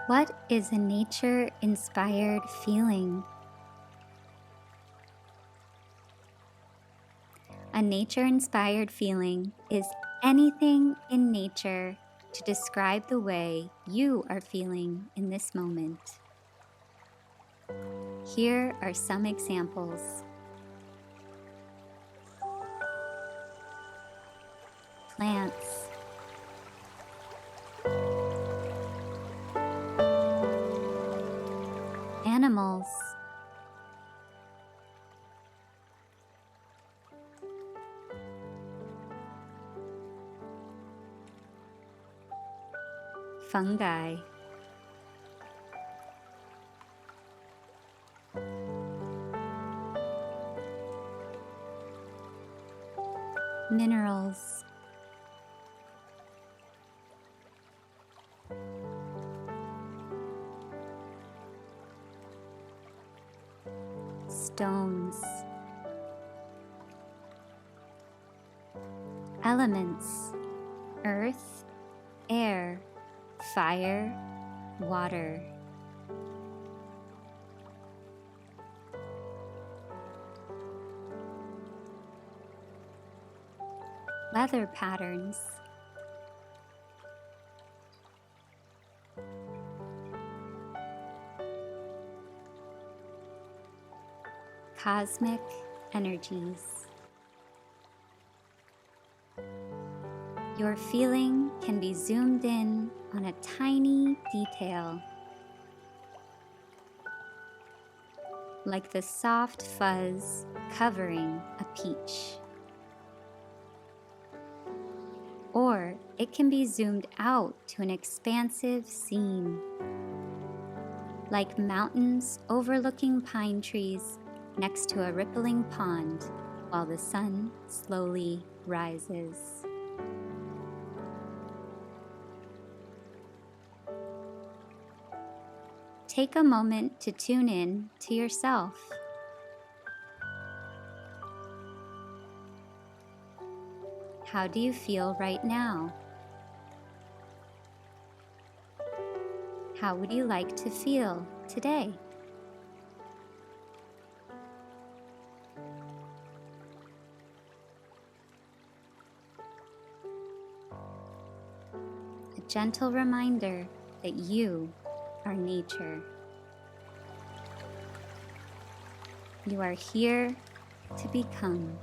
What is a nature-inspired feeling? A nature-inspired feeling is anything in nature to describe the way you are feeling in this moment. Here are some examples. Plants, animals, fungi, minerals, stones, elements, earth, air, fire, water. Weather patterns, cosmic energies. Your feeling can be zoomed in on a tiny detail, like the soft fuzz covering a peach. Or it can be zoomed out to an expansive scene, like mountains overlooking pine trees next to a rippling pond while the sun slowly rises. Take a moment to tune in to yourself. How do you feel right now? How would you like to feel today? A gentle reminder that you are nature. You are here to become.